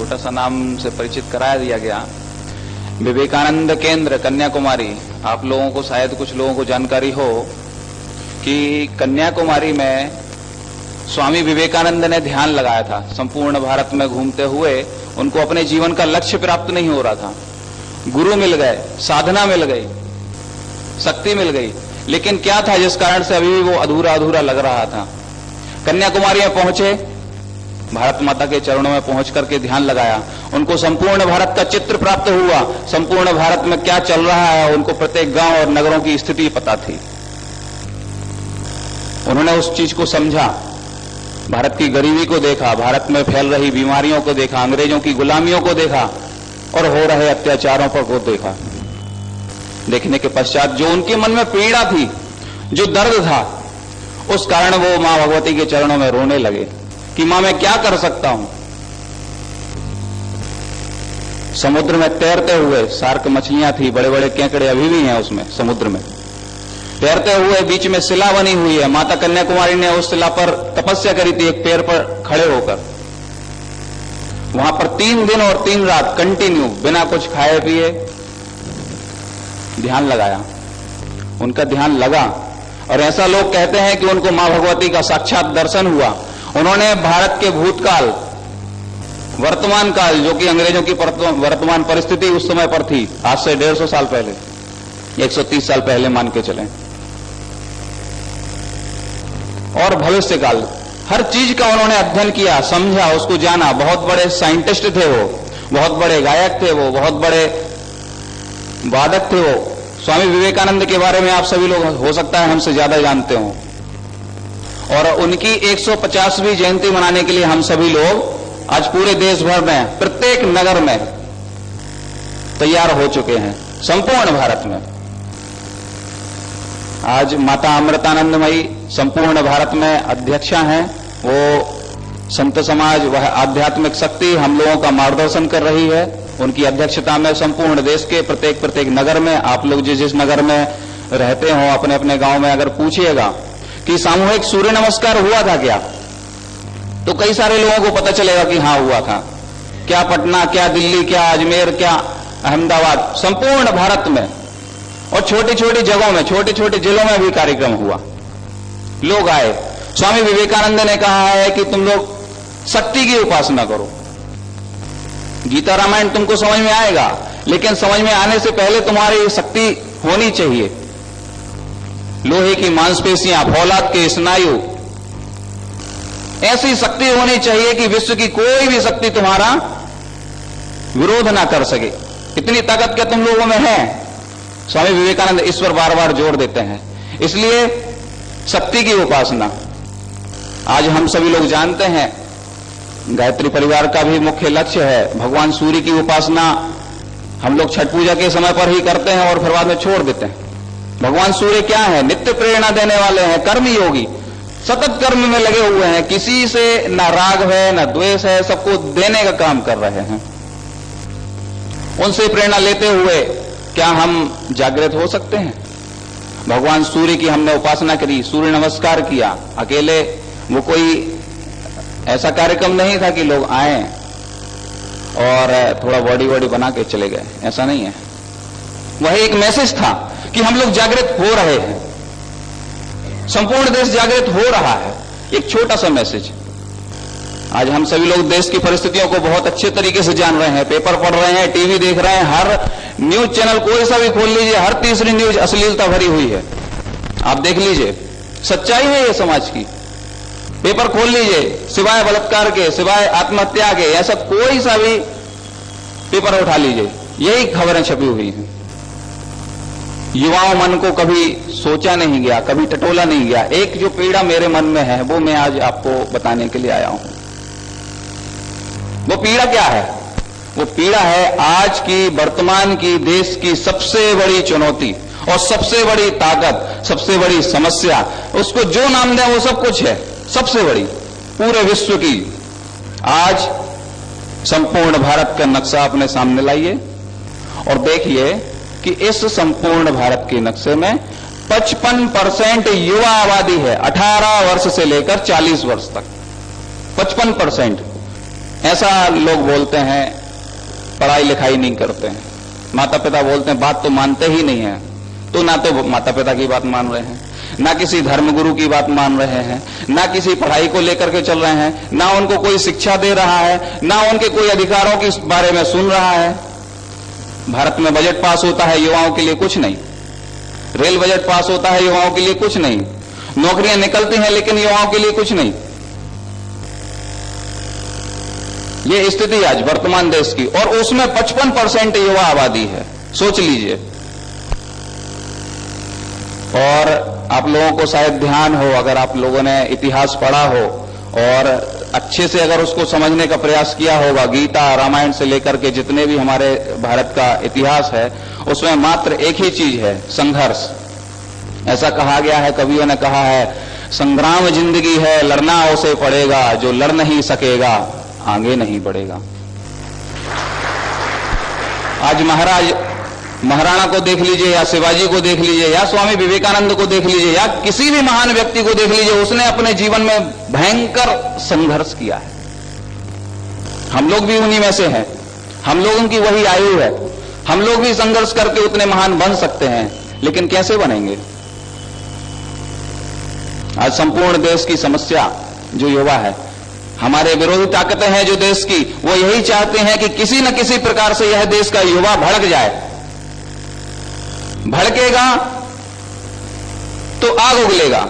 छोटा सा नाम से परिचित करा दिया गया। विवेकानंद केंद्र कन्याकुमारी, आप लोगों को शायद कुछ लोगों को जानकारी हो कि कन्याकुमारी में स्वामी विवेकानंद ने ध्यान लगाया था। संपूर्ण भारत में घूमते हुए उनको अपने जीवन का लक्ष्य प्राप्त नहीं हो रहा था। गुरु मिल गए, साधना मिल गई, शक्ति मिल गई, लेकिन क्या था जिस कारण से अभी भी वो अधूरा अधूरा लग रहा था। कन्याकुमारी में पहुंचे, भारत माता के चरणों में पहुंच करके ध्यान लगाया, उनको संपूर्ण भारत का चित्र प्राप्त हुआ। संपूर्ण भारत में क्या चल रहा है उनको प्रत्येक गांव और नगरों की स्थिति पता थी। उन्होंने उस चीज को समझा, भारत की गरीबी को देखा, भारत में फैल रही बीमारियों को देखा, अंग्रेजों की गुलामियों को देखा और हो रहे अत्याचारों पर को देखा। देखने के पश्चात जो उनके मन में पीड़ा थी, जो दर्द था, उस कारण वो मां भगवती के चरणों में रोने लगे कि मां मैं क्या कर सकता हूं। समुद्र में तैरते हुए, शार्क मछलियां थी, बड़े बड़े केकड़े अभी भी हैं उसमें समुद्र में तैरते हुए, बीच में शिला बनी हुई है। माता कन्याकुमारी ने उस शिला पर तपस्या करी थी, एक पैर पर खड़े होकर। वहां पर 3 दिन और 3 रात कंटिन्यू बिना कुछ खाए पिए ध्यान लगाया। उनका ध्यान लगा और ऐसा लोग कहते हैं कि उनको मां भगवती का साक्षात दर्शन हुआ। उन्होंने भारत के भूतकाल, वर्तमान काल, जो कि अंग्रेजों की वर्तमान परिस्थिति उस समय पर थी, आज से 150 साल पहले, 130 साल पहले मान के चलें, और भविष्य काल, हर चीज का उन्होंने अध्ययन किया, समझा, उसको जाना। बहुत बड़े साइंटिस्ट थे वो, बहुत बड़े गायक थे वो, बहुत बड़े वादक थे वो। स्वामी विवेकानंद के बारे में आप सभी लोग हो सकता है हमसे ज्यादा जानते हो, और उनकी 150वीं जयंती मनाने के लिए हम सभी लोग आज पूरे देश भर में, प्रत्येक नगर में तैयार हो चुके हैं, संपूर्ण भारत में। आज माता अमृतानंदमयी संपूर्ण भारत में अध्यक्षा हैं। वो संत समाज, वह आध्यात्मिक शक्ति हम लोगों का मार्गदर्शन कर रही है। उनकी अध्यक्षता में संपूर्ण देश के प्रत्येक नगर में, आप लोग जिस नगर में रहते हो, अपने अपने गांव में अगर पूछिएगा कि सामूहिक सूर्य नमस्कार हुआ था क्या, तो कई सारे लोगों को पता चलेगा कि हाँ हुआ था। क्या पटना, क्या दिल्ली, क्या अजमेर, क्या अहमदाबाद, संपूर्ण भारत में और छोटी छोटी जगहों में, छोटे छोटे जिलों में भी कार्यक्रम हुआ, लोग आए। स्वामी विवेकानंद ने कहा है कि तुम लोग शक्ति की उपासना करो। गीता रामायण तुमको समझ में आएगा, लेकिन समझ में आने से पहले तुम्हारी शक्ति होनी चाहिए। लोहे की मांसपेशियां, फौलाद के स्नायु, ऐसी शक्ति होनी चाहिए कि विश्व की कोई भी शक्ति तुम्हारा विरोध ना कर सके। इतनी ताकत क्या तुम लोगों में है? स्वामी विवेकानंद इस पर बार बार जोर देते हैं। इसलिए शक्ति की उपासना आज हम सभी लोग जानते हैं, गायत्री परिवार का भी मुख्य लक्ष्य है। भगवान सूर्य की उपासना हम लोग छठ पूजा के समय पर ही करते हैं और फिर बाद में छोड़ देते हैं। भगवान सूर्य क्या है? नित्य प्रेरणा देने वाले हैं, कर्म योगी, सतत कर्म में लगे हुए हैं, किसी से ना राग है ना द्वेष है, सबको देने का काम कर रहे हैं। उनसे प्रेरणा लेते हुए क्या हम जागृत हो सकते हैं? भगवान सूर्य की हमने उपासना करी, सूर्य नमस्कार किया। अकेले वो कोई ऐसा कार्यक्रम नहीं था कि लोग आए और थोड़ा बॉडी वॉडी बना के चले गए, ऐसा नहीं है। वह एक मैसेज था कि हम लोग जागृत हो रहे हैं, संपूर्ण देश जागृत हो रहा है। एक छोटा सा मैसेज। आज हम सभी लोग देश की परिस्थितियों को बहुत अच्छे तरीके से जान रहे हैं, पेपर पढ़ रहे हैं, टीवी देख रहे हैं, हर न्यूज चैनल कोई सा भी खोल लीजिए, हर तीसरी न्यूज अश्लीलता भरी हुई है। आप देख लीजिए, सच्चाई है ये समाज की। पेपर खोल लीजिए, सिवाय बलात्कार के, सिवाय आत्महत्या के, ऐसा कोई सा भी पेपर उठा लीजिए, यही खबरें छपी हुई हैं। युवाओं मन को कभी सोचा नहीं गया, कभी टटोला नहीं गया। एक जो पीड़ा मेरे मन में है वो मैं आज आपको बताने के लिए आया हूं। वो पीड़ा क्या है? वो पीड़ा है आज की, वर्तमान की देश की सबसे बड़ी चुनौती और सबसे बड़ी ताकत, सबसे बड़ी समस्या, उसको जो नाम दें वो सब कुछ है। सबसे बड़ी पूरे विश्व की। आज संपूर्ण भारत का नक्शा अपने सामने लाइए और देखिए कि इस संपूर्ण भारत के नक्शे में 55% युवा आबादी है, 18 वर्ष से लेकर 40 वर्ष तक। 55%। ऐसा लोग बोलते हैं, पढ़ाई लिखाई नहीं करते हैं। माता पिता बोलते हैं बात तो मानते ही नहीं है, तो ना तो माता पिता की बात मान रहे हैं, ना किसी धर्मगुरु की बात मान रहे हैं, ना किसी पढ़ाई को लेकर के चल रहे हैं, ना उनको कोई शिक्षा दे रहा है, ना उनके कोई अधिकारों के बारे में सुन रहा है। भारत में बजट पास होता है, युवाओं के लिए कुछ नहीं। रेल बजट पास होता है, युवाओं के लिए कुछ नहीं। नौकरियां निकलती हैं लेकिन युवाओं के लिए कुछ नहीं। ये स्थिति आज वर्तमान देश की, और उसमें 55% युवा आबादी है, सोच लीजिए। और आप लोगों को शायद ध्यान हो, अगर आप लोगों ने इतिहास पढ़ा हो और अच्छे से अगर उसको समझने का प्रयास किया होगा, गीता रामायण से लेकर के जितने भी हमारे भारत का इतिहास है, उसमें मात्र एक ही चीज है, संघर्ष। ऐसा कहा गया है, कवियों ने कहा है, संग्राम जिंदगी है, लड़ना उसे पड़ेगा, जो लड़ नहीं सकेगा आगे नहीं बढ़ेगा। आज महाराणा को देख लीजिए, या शिवाजी को देख लीजिए, या स्वामी विवेकानंद को देख लीजिए, या किसी भी महान व्यक्ति को देख लीजिए, उसने अपने जीवन में भयंकर संघर्ष किया है। हम लोग भी उन्हीं में से हैं, हम लोगों की वही आयु है, हम लोग भी संघर्ष करके उतने महान बन सकते हैं, लेकिन कैसे बनेंगे? आज संपूर्ण देश की समस्या जो युवा है, हमारे विरोधी ताकतें हैं जो देश की, वो यही चाहते हैं कि किसी न किसी प्रकार से यह देश का युवा भड़क जाए। भड़केगा तो आग उगलेगा।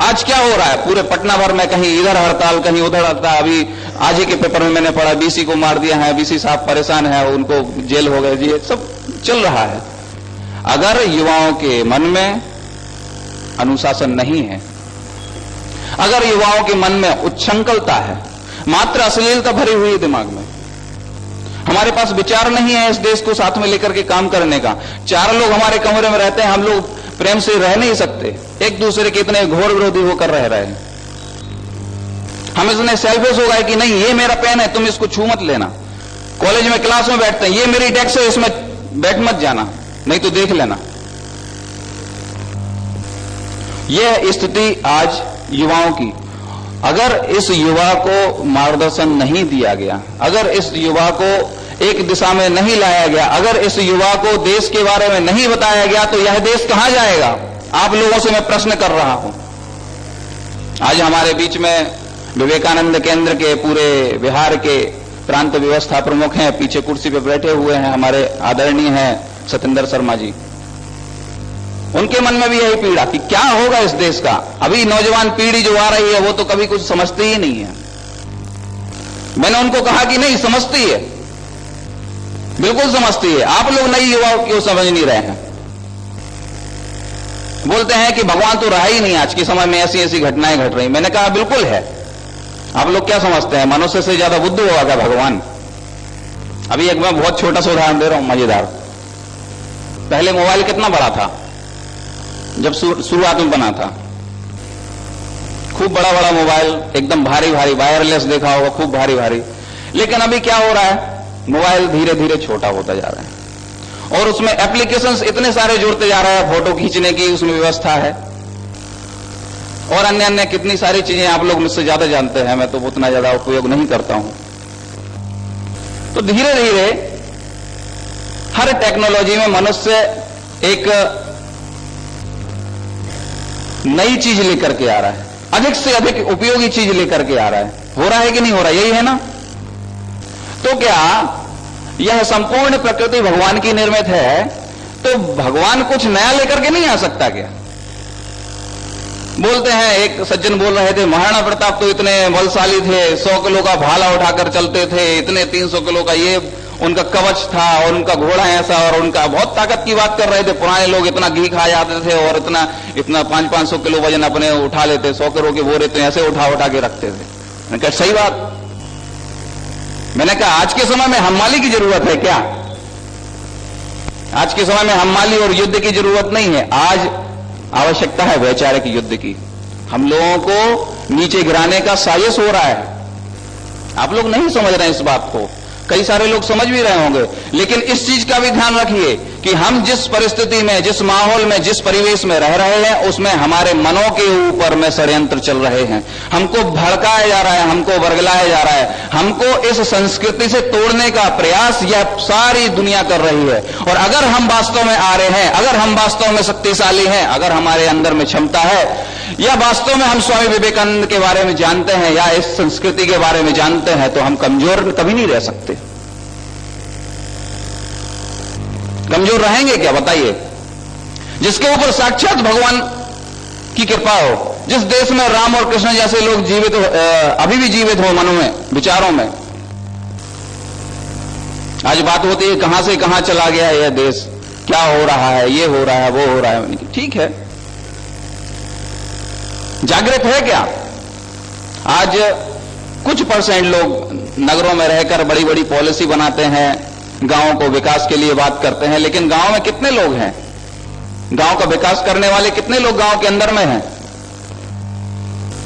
आज क्या हो रहा है पूरे पटना भर में, कहीं इधर हड़ताल कहीं उधर हड़ताल। अभी आज ही के पेपर में मैंने पढ़ा, बीसी को मार दिया है, बीसी साहब परेशान है, उनको जेल हो गए, ये सब चल रहा है। अगर युवाओं के मन में अनुशासन नहीं है, अगर युवाओं के मन में उच्छृंखलता है, मात्र अश्लीलता भरी हुई दिमाग में, हमारे पास विचार नहीं है इस देश को साथ में लेकर के काम करने का। 4 लोग हमारे कमरे में रहते हैं, हम लोग प्रेम से रह नहीं सकते, एक दूसरे के इतने घोर विरोधी होकर रह रहे हैं। हम इसने सेल्फिश हो गए कि नहीं ये मेरा पेन है, तुम इसको छू मत लेना। कॉलेज में क्लास में बैठते हैं, ये मेरी डेस्क है, इसमें बैठ मत जाना, नहीं तो देख लेना। यह स्थिति आज युवाओं की, अगर इस युवा को मार्गदर्शन नहीं दिया गया, अगर इस युवा को एक दिशा में नहीं लाया गया, अगर इस युवा को देश के बारे में नहीं बताया गया, तो यह देश कहां जाएगा? आप लोगों से मैं प्रश्न कर रहा हूं। आज हमारे बीच में विवेकानंद केंद्र के पूरे बिहार के प्रांत व्यवस्था प्रमुख हैं, पीछे कुर्सी पर बैठे हुए हैं, हमारे आदरणीय हैं सतेंद्र शर्मा जी। उनके मन में भी यही पीड़ा कि क्या होगा इस देश का। अभी नौजवान पीढ़ी जो आ रही है वो तो कभी कुछ समझती ही नहीं है। मैंने उनको कहा कि नहीं समझती है, बिल्कुल समझती है, आप लोग नई युवाओं क्यों समझ नहीं रहे हैं? बोलते हैं कि भगवान तो रहा ही नहीं, आज के समय में ऐसी ऐसी घटनाएं घट रही। मैंने कहा बिल्कुल है। आप लोग क्या समझते हैं, मनुष्य से ज्यादा बुद्ध होगा क्या भगवान? अभी एक मैं बहुत छोटा सा उदाहरण दे रहा हूं, मजेदार। पहले मोबाइल कितना बड़ा था जब शुरुआत में बना था, खूब बड़ा बड़ा मोबाइल, एकदम भारी भारी, वायरलेस देखा होगा, खूब भारी भारी। लेकिन अभी क्या हो रहा है, मोबाइल धीरे धीरे छोटा होता जा रहा है और उसमें एप्लीकेशंस इतने सारे जुड़ते जा रहे हैं, फोटो खींचने की उसमें व्यवस्था है और अन्य अन्य कितनी सारी चीजें आप लोग मुझसे ज्यादा जानते हैं, मैं तो उतना ज्यादा उपयोग नहीं करता हूं। तो धीरे धीरे हर टेक्नोलॉजी में मनुष्य एक नई चीज लेकर के आ रहा है, अधिक से अधिक उपयोगी चीज लेकर के आ रहा है। हो रहा है कि नहीं हो रहा, यही है ना? तो क्या यह संपूर्ण प्रकृति भगवान की निर्मित है, तो भगवान कुछ नया लेकर के नहीं आ सकता क्या? बोलते हैं, एक सज्जन बोल रहे थे, महाराणा प्रताप तो इतने बलशाली थे, 100 किलो का भाला उठाकर चलते थे, इतने 300 किलो का ये उनका कवच था और उनका घोड़ा ऐसा, और उनका बहुत ताकत की बात कर रहे थे। पुराने लोग इतना घी खा जाते थे और इतना 500-500 किलो वजन अपने उठा लेते, 100 किलो के बोरे तो ऐसे उठा उठा के रखते थे। मैंने कहा सही बात। मैंने कहा आज के समय में हममाली की जरूरत है क्या? आज के समय में हममाली और युद्ध की जरूरत नहीं है, आज आवश्यकता है वैचारिक युद्ध की। हम लोगों को नीचे गिराने का साजिश हो रहा है, आप लोग नहीं समझ रहे हैं इस बात को। कई सारे लोग समझ भी रहे होंगे, लेकिन इस चीज का भी ध्यान रखिए कि हम जिस परिस्थिति में, जिस माहौल में, जिस परिवेश में रह रहे हैं, उसमें हमारे मनों के ऊपर में षड्यंत्र चल रहे हैं। हमको भड़काया जा रहा है, हमको वर्गलाया जा रहा है, हमको इस संस्कृति से तोड़ने का प्रयास यह सारी दुनिया कर रही है। और अगर हम वास्तव में आ रहे हैं, अगर हम वास्तव में शक्तिशाली हैं, अगर हमारे अंदर में क्षमता है, या वास्तव में हम स्वामी विवेकानंद के बारे में जानते हैं या इस संस्कृति के बारे में जानते हैं, तो हम कमजोर कभी नहीं रह सकते। कमजोर रहेंगे क्या, बताइए? जिसके ऊपर साक्षात भगवान की कृपा हो, जिस देश में राम और कृष्ण जैसे लोग जीवित हो, अभी भी जीवित हो मनों में, विचारों में। आज बात होती है कहां से कहां चला गया है यह देश, क्या हो रहा है, ये हो रहा है, वो हो रहा है। ठीक है, जागृत है क्या? आज कुछ परसेंट लोग नगरों में रहकर बड़ी बड़ी पॉलिसी बनाते हैं, गांव को विकास के लिए बात करते हैं, लेकिन गांव में कितने लोग हैं? गांव का विकास करने वाले कितने लोग गांव के अंदर में हैं?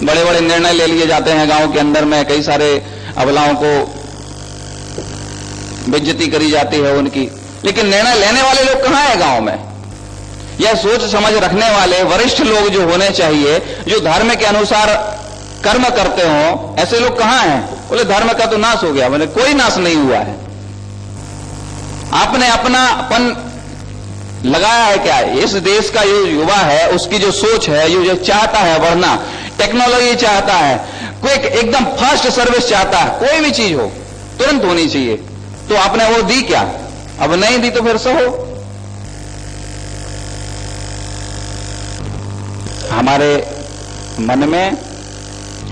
बड़े बड़े निर्णय ले लिए जाते हैं गांव के अंदर में, कई सारे अबलाओं को बेइज्जती करी जाती है उनकी, लेकिन निर्णय लेने वाले लोग कहां हैं गांव में? यह सोच समझ रखने वाले वरिष्ठ लोग जो होने चाहिए, जो धर्म के अनुसार कर्म करते हो, ऐसे लोग कहां हैं? बोले धर्म का तो नाश हो गया। बोले कोई नाश नहीं हुआ है, आपने अपनापन लगाया है क्या? इस देश का जो युवा है, उसकी जो सोच है, जो चाहता है बढ़ना, टेक्नोलॉजी चाहता है, क्विक एकदम फास्ट सर्विस चाहता है, कोई भी चीज हो तुरंत होनी चाहिए, तो आपने वो दी क्या? अब नहीं दी तो फिर सहो। हमारे मन में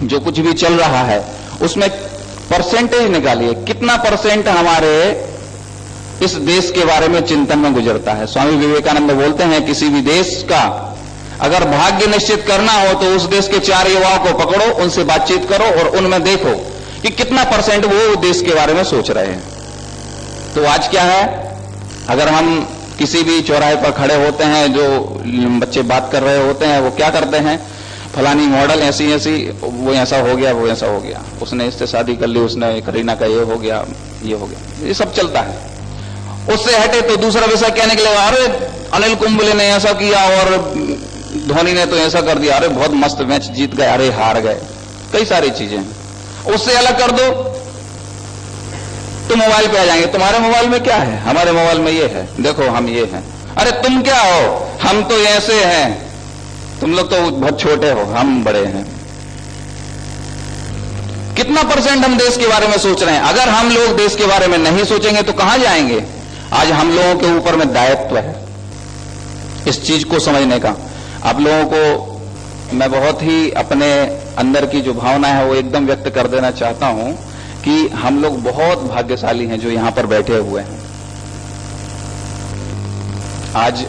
जो कुछ भी चल रहा है उसमें परसेंटेज निकालिए, कितना परसेंट हमारे इस देश के बारे में चिंतन में गुजरता है। स्वामी विवेकानंद बोलते हैं किसी भी देश का अगर भाग्य निश्चित करना हो तो उस देश के 4 युवाओं को पकड़ो, उनसे बातचीत करो और उनमें देखो कि कितना परसेंट वो देश के बारे में सोच रहे हैं। तो आज क्या है, अगर हम किसी भी चौराहे पर खड़े होते हैं, जो बच्चे बात कर रहे होते हैं, वो क्या करते हैं, फलानी मॉडल ऐसी ऐसी, वो ऐसा हो गया, वो ऐसा हो गया, उसने इससे शादी कर ली, उसने करीना का ये हो गया, ये हो गया, ये सब चलता है। उससे हटे तो दूसरा विषय क्या निकलेगा, अरे अनिल कुंबले ने ऐसा किया और धोनी ने तो ऐसा कर दिया, अरे बहुत मस्त मैच जीत गए, अरे हार गए, कई सारी चीजें। उससे अलग कर दो तो मोबाइल पे आ जाएंगे, तुम्हारे मोबाइल में क्या है, हमारे मोबाइल में ये है, देखो हम ये हैं, अरे तुम क्या हो, हम तो ऐसे हैं, तुम लोग तो बहुत छोटे हो, हम बड़े हैं। कितना परसेंट हम देश के बारे में सोच रहे हैं? अगर हम लोग देश के बारे में नहीं सोचेंगे तो कहां जाएंगे? आज हम लोगों के ऊपर में दायित्व है इस चीज को समझने का। आप लोगों को मैं बहुत ही अपने अंदर की जो भावना है वो एकदम व्यक्त कर देना चाहता हूं कि हम लोग बहुत भाग्यशाली हैं जो यहां पर बैठे हुए हैं। आज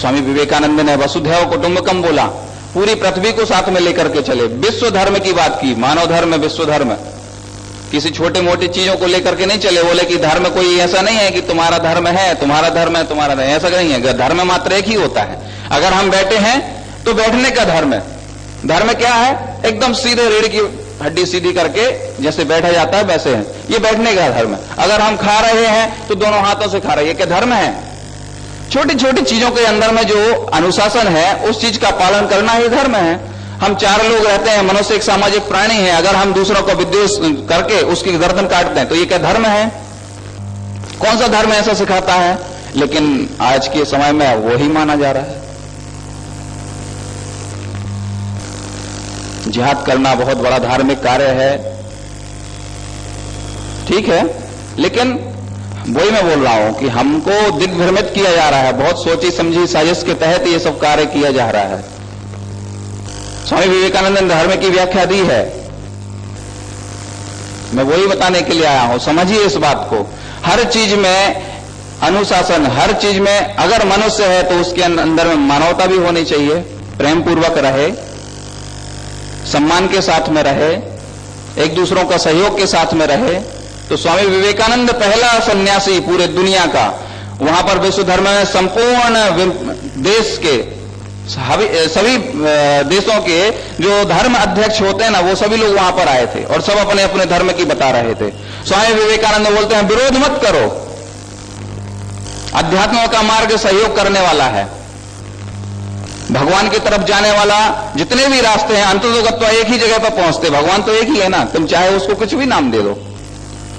स्वामी विवेकानंद ने वसुधैव कुटुंबकम बोला, पूरी पृथ्वी को साथ में लेकर के चले, विश्व धर्म की बात की, मानव धर्म, विश्व धर्म, किसी छोटे मोटी चीजों को लेकर के नहीं चले। बोले कि धर्म कोई ऐसा नहीं है कि तुम्हारा धर्म है, तुम्हारा धर्म है, तुम्हारा नहीं, ऐसा नहीं है। धर्म मात्र एक ही होता है। अगर हम बैठे हैं तो बैठने का धर्म है। धर्म क्या है? एकदम सीधे रीढ़ की हड्डी सीधी करके जैसे बैठा जाता है वैसे है, ये बैठने का धर्म है। अगर हम खा रहे हैं तो दोनों हाथों से खा रहे हैं, ये क्या धर्म है? छोटी छोटी चीजों के अंदर में जो अनुशासन है उस चीज का पालन करना ही धर्म है। हम 4 लोग रहते हैं, मनुष्य एक सामाजिक प्राणी है, अगर हम दूसरों को विद्वेष करके उसकी गर्दन काटते हैं तो ये क्या धर्म है? कौन सा धर्म ऐसा सिखाता है? लेकिन आज के समय में वो ही माना जा रहा है। जिहाद करना बहुत बड़ा धार्मिक कार्य है, ठीक है, लेकिन वही मैं बोल रहा हूं कि हमको दिग्भ्रमित किया जा रहा है, बहुत सोची समझी साजिश के तहत ये सब कार्य किया जा रहा है। स्वामी विवेकानंद ने धर्म की व्याख्या दी है, मैं वही बताने के लिए आया हूं। समझिए इस बात को, हर चीज में अनुशासन, हर चीज में अगर मनुष्य है तो उसके अंदर में मानवता भी होनी चाहिए, प्रेम पूर्वक रहे, सम्मान के साथ में रहे, एक दूसरों का सहयोग के साथ में रहे। तो स्वामी विवेकानंद पहला सन्यासी पूरे दुनिया का, वहां पर विश्व धर्म में संपूर्ण देश के सभी देशों के जो धर्म अध्यक्ष होते हैं ना, वो सभी लोग वहां पर आए थे और सब अपने अपने धर्म की बता रहे थे। स्वामी विवेकानंद बोलते हैं विरोध मत करो, अध्यात्म का मार्ग सहयोग करने वाला है, भगवान की तरफ जाने वाला जितने भी रास्ते हैं अंततोगत्वा एक ही जगह पर पहुंचते, भगवान तो एक ही है ना, तुम चाहे उसको कुछ भी नाम दे दो।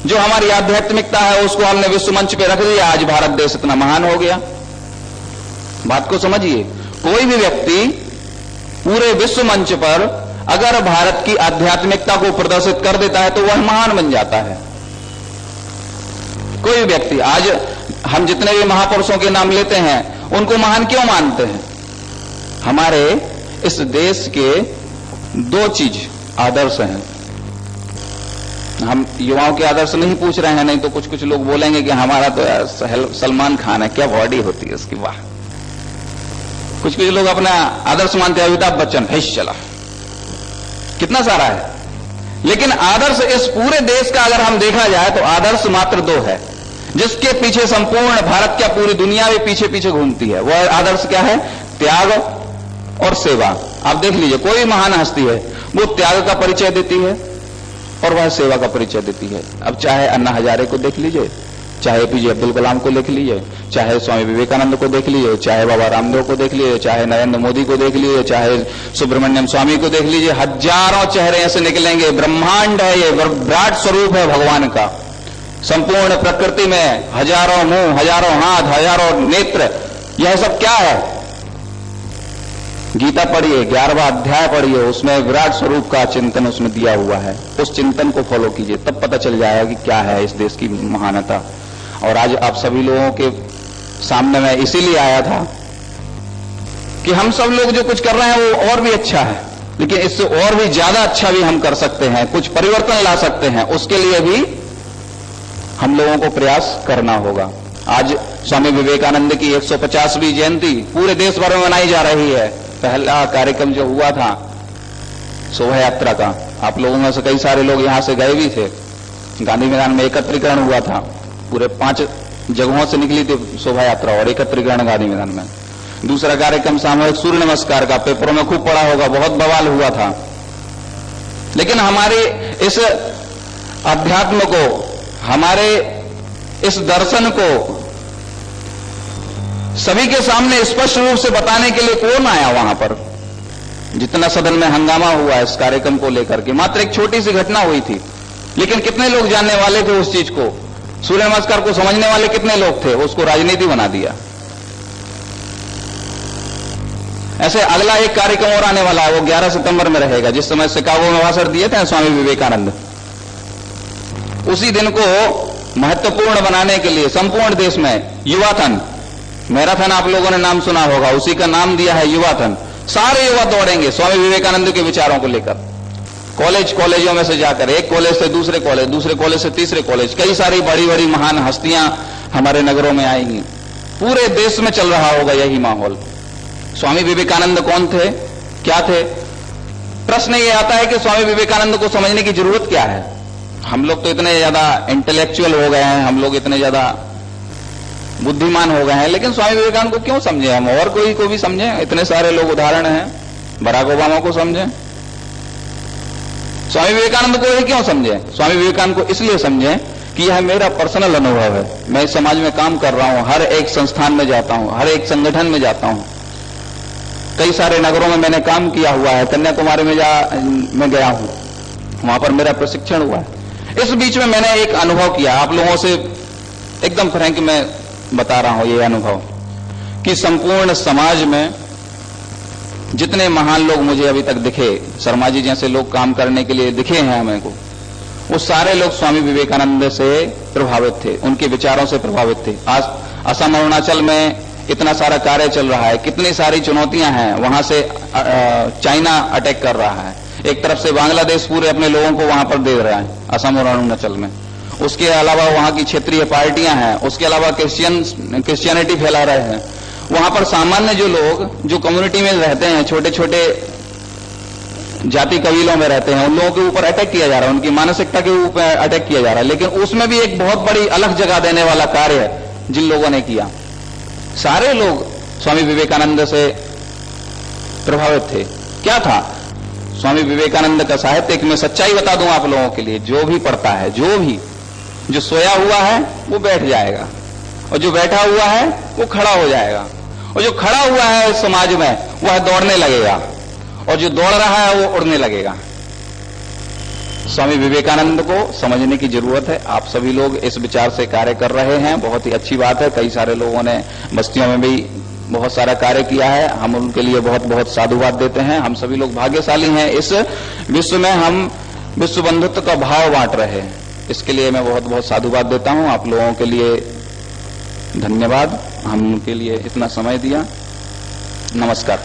जो हमारी आध्यात्मिकता है उसको हमने विश्व मंच पे रख दिया, आज भारत देश इतना महान हो गया। बात को समझिए, कोई भी व्यक्ति पूरे विश्व मंच पर अगर भारत की आध्यात्मिकता को प्रदर्शित कर देता है तो वह महान बन जाता है। कोई भी व्यक्ति, आज हम जितने भी महापुरुषों के नाम लेते हैं उनको महान क्यों मानते हैं? हमारे इस देश के दो चीज आदर्श हैं। हम युवाओं के आदर्श नहीं पूछ रहे हैं, नहीं तो कुछ कुछ लोग बोलेंगे कि हमारा तो यार सलमान खान है, क्या बॉडी होती है उसकी, वाह। कुछ कुछ लोग अपना आदर्श मानते हैं अमिताभ बच्चन, हिश चला, कितना सारा है। लेकिन आदर्श इस पूरे देश का अगर हम देखा जाए तो आदर्श मात्र दो है, जिसके पीछे संपूर्ण भारत क्या पूरी दुनिया भी पीछे पीछे घूमती है। वह आदर्श क्या है? त्याग और सेवा। आप देख लीजिए, कोई महान हस्ती है वो त्याग का परिचय देती है और वह सेवा का परिचय देती है। अब चाहे अन्ना हजारे को देख लीजिए, चाहे एपीजे अब्दुल कलाम को देख लीजिए, चाहे स्वामी विवेकानंद को देख लीजिए, चाहे बाबा रामदेव को देख लीजिए, चाहे नरेंद्र मोदी को देख लीजिए, चाहे सुब्रमण्यम स्वामी को देख लीजिए, हजारों चेहरे ऐसे निकलेंगे। ब्रह्मांड है ये, विराट स्वरूप है भगवान का। संपूर्ण प्रकृति में हजारों मुंह, हजारों हाथ, हजारों नेत्र, यह सब क्या है? गीता पढ़िए, 11वां अध्याय पढ़िए, उसमें विराट स्वरूप का चिंतन उसमें दिया हुआ है। उस चिंतन को फॉलो कीजिए, तब पता चल जाएगा कि क्या है इस देश की महानता। और आज आप सभी लोगों के सामने मैं इसीलिए आया था कि हम सब लोग जो कुछ कर रहे हैं वो और भी अच्छा है, लेकिन इससे और भी ज्यादा अच्छा भी हम कर सकते हैं, कुछ परिवर्तन ला सकते हैं। उसके लिए भी हम लोगों को प्रयास करना होगा। आज स्वामी विवेकानंद की 150वीं जयंती पूरे देश भर में मनाई जा रही है। पहला कार्यक्रम जो हुआ था शोभा यात्रा का, आप लोगों में से कई सारे लोग यहां से गए भी थे। गांधी मैदान में एकत्रीकरण हुआ था, पूरे 5 जगहों से निकली थी शोभा यात्रा और एकत्रीकरण गांधी मैदान में। दूसरा कार्यक्रम सामूहिक सूर्य नमस्कार का, पेपरों में खूब पढ़ा होगा, बहुत बवाल हुआ था। लेकिन हमारे इस अध्यात्म को, हमारे इस दर्शन को सभी के सामने स्पष्ट रूप से बताने के लिए कौन आया वहां पर? जितना सदन में हंगामा हुआ इस कार्यक्रम को लेकर के, मात्र एक छोटी सी घटना हुई थी, लेकिन कितने लोग जानने वाले थे उस चीज को? सूर्य नमस्कार को समझने वाले कितने लोग थे? उसको राजनीति बना दिया। ऐसे अगला एक कार्यक्रम और आने वाला है, वो 11 सितंबर में रहेगा, जिस समय शिकागो में भाषण दिए थे स्वामी विवेकानंद। उसी दिन को महत्वपूर्ण बनाने के लिए संपूर्ण देश में युवाथन, मैराथन आप लोगों ने नाम सुना होगा, उसी का नाम दिया है युवाथन। सारे युवा दौड़ेंगे स्वामी विवेकानंद के विचारों को लेकर, कॉलेजों में से जाकर, एक कॉलेज से दूसरे कॉलेज, दूसरे कॉलेज से तीसरे कॉलेज, कई सारी बड़ी बड़ी महान हस्तियां हमारे नगरों में आएंगी। पूरे देश में चल रहा होगा यही माहौल। स्वामी विवेकानंद कौन थे, क्या थे? प्रश्न ये आता है कि स्वामी विवेकानंद को समझने की जरूरत क्या है? हम लोग तो इतने ज्यादा इंटेलेक्चुअल हो गए हैं, हम लोग इतने ज्यादा बुद्धिमान हो गए हैं, लेकिन स्वामी विवेकानंद को क्यों समझे हम? और कोई को भी समझे? इतने सारे लोग उदाहरण हैं, बराक ओबामा को समझे, स्वामी विवेकानंद को ही क्यों समझे? स्वामी विवेकानंद को इसलिए समझे कि यह मेरा पर्सनल अनुभव है। मैं इस समाज में काम कर रहा हूं, हर एक संस्थान में जाता हूं, हर एक संगठन में जाता हूं, कई सारे नगरों में मैंने काम किया हुआ है, कन्याकुमारी में मैं गया हूं, वहां पर मेरा प्रशिक्षण हुआ है। इस बीच में मैंने एक अनुभव किया, आप लोगों से एकदम फ्रैंक मैं बता रहा हूं ये अनुभव, कि संपूर्ण समाज में जितने महान लोग मुझे अभी तक दिखे, शर्मा जी जैसे लोग काम करने के लिए दिखे हैं हमें को, वो सारे लोग स्वामी विवेकानंद से प्रभावित थे, उनके विचारों से प्रभावित थे। आज असम अरुणाचल में इतना सारा कार्य चल रहा है, कितनी सारी चुनौतियां हैं, वहां से चाइना अटैक कर रहा है, एक तरफ से बांग्लादेश पूरे अपने लोगों को वहां पर दे रहा है असम और अरुणाचल में, उसके अलावा वहां की क्षेत्रीय पार्टियां हैं, उसके अलावा क्रिश्चियनिटी फैला रहे हैं। वहां पर सामान्य जो लोग जो कम्युनिटी में रहते हैं, छोटे छोटे जाति कबीलों में रहते हैं, उन लोगों के ऊपर अटैक किया जा रहा है, उनकी मानसिकता के ऊपर अटैक किया जा रहा है। लेकिन उसमें भी एक बहुत बड़ी अलग जगह देने वाला कार्य है जिन लोगों ने किया। सारे लोग स्वामी विवेकानंद से प्रभावित थे। क्या था? स्वामी विवेकानंद का साहित्य। एक मैं सच्चाई बता दूं आप लोगों के लिए, जो भी पढ़ता है, जो सोया हुआ है वो बैठ जाएगा, और जो बैठा हुआ है वो खड़ा हो जाएगा, और जो खड़ा हुआ है समाज में वह दौड़ने लगेगा, और जो दौड़ रहा है वो उड़ने लगेगा। स्वामी विवेकानंद को समझने की जरूरत है। आप सभी लोग इस विचार से कार्य कर रहे हैं, बहुत ही अच्छी बात है। कई सारे लोगों ने बस्तियों में भी बहुत सारा कार्य किया है, हम उनके लिए बहुत बहुत साधुवाद देते हैं। हम सभी लोग भाग्यशाली हैं, इस विश्व में हम विश्व बंधुत्व का भाव बांट रहे हैं, इसके लिए मैं बहुत बहुत साधुवाद देता हूं। आप लोगों के लिए धन्यवाद, हम उनके लिए इतना समय दिया। नमस्कार।